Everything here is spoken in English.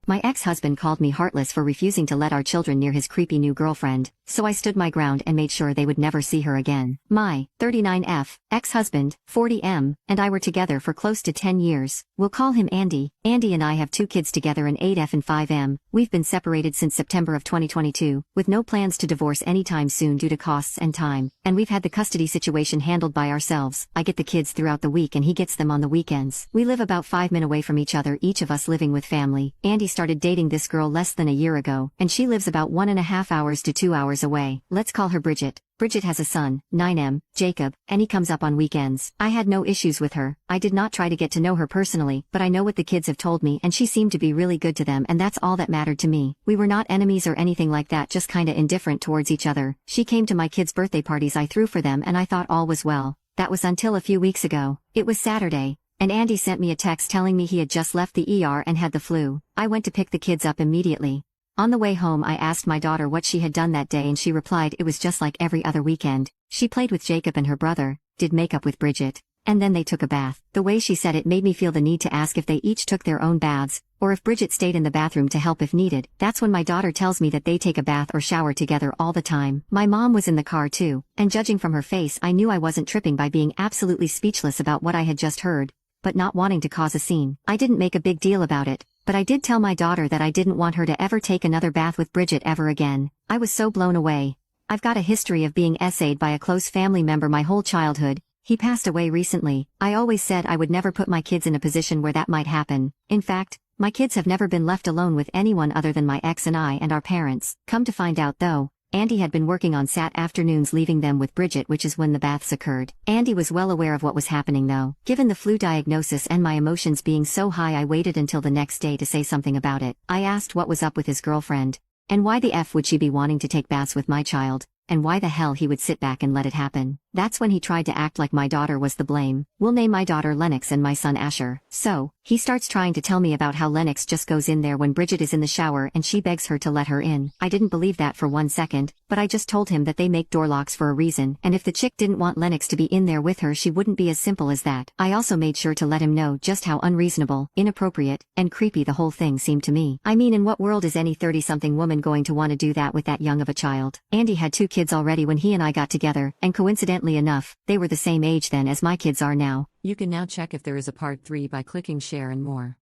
My ex-husband called me heartless for refusing to let our children near his creepy new girlfriend, so I stood my ground and made sure they would never see her again. My 39F ex-husband, 40M, and I were together for close to 10 years. We'll call him Andy. Andy and I have 2 kids together, an 8F and 5M. We've been separated since September of 2022, with no plans to divorce anytime soon due to costs and time, and we've had the custody situation handled by ourselves. I get the kids throughout the week and he gets them on the weekends. We live about 5 minutes away from each other, each of us living with family. Andy started dating this girl less than a year ago, and she lives about 1.5 hours to 2 hours away. Let's call her Bridget. Bridget has a son, 9M, Jacob, and he comes up on weekends. I had no issues with her. I did not try to get to know her personally, but I know what the kids have told me and she seemed to be really good to them, and that's all that mattered to me. We were not enemies or anything like that, just kinda indifferent towards each other. She came to my kids' birthday parties I threw for them and I thought all was well. That was until a few weeks ago. It was Saturday, and Andy sent me a text telling me he had just left the ER and had the flu. I went to pick the kids up immediately. On the way home I asked my daughter what she had done that day and she replied it was just like every other weekend. She played with Jacob and her brother, did makeup with Bridget, and then they took a bath. The way she said it made me feel the need to ask if they each took their own baths, or if Bridget stayed in the bathroom to help if needed. That's when my daughter tells me that they take a bath or shower together all the time. My mom was in the car too, and judging from her face I knew I wasn't tripping by being absolutely speechless about what I had just heard, but not wanting to cause a scene. I didn't make a big deal about it, but I did tell my daughter that I didn't want her to ever take another bath with Bridget ever again. I was so blown away. I've got a history of being essayed by a close family member my whole childhood. He passed away recently. I always said I would never put my kids in a position where that might happen. In fact, my kids have never been left alone with anyone other than my ex and I and our parents. Come to find out though, Andy had been working on Sat afternoons leaving them with Bridget, which is when the baths occurred. Andy was well aware of what was happening though. Given the flu diagnosis and my emotions being so high, I waited until the next day to say something about it. I asked what was up with his girlfriend, and why the F would she be wanting to take baths with my child, and why the hell he would sit back and let it happen. That's when he tried to act like my daughter was the blame. We'll name my daughter Lennox and my son Asher. So, he starts trying to tell me about how Lennox just goes in there when Bridget is in the shower and she begs her to let her in. I didn't believe that for 1 second, but I just told him that they make door locks for a reason, and if the chick didn't want Lennox to be in there with her, she wouldn't be as simple as that. I also made sure to let him know just how unreasonable, inappropriate, and creepy the whole thing seemed to me. I mean, in what world is any 30-something woman going to want to do that with that young of a child? Andy had 2 kids already when he and I got together, and coincidentally enough, they were the same age then as my kids are now. You can now check if there is a part 3 by clicking share and more.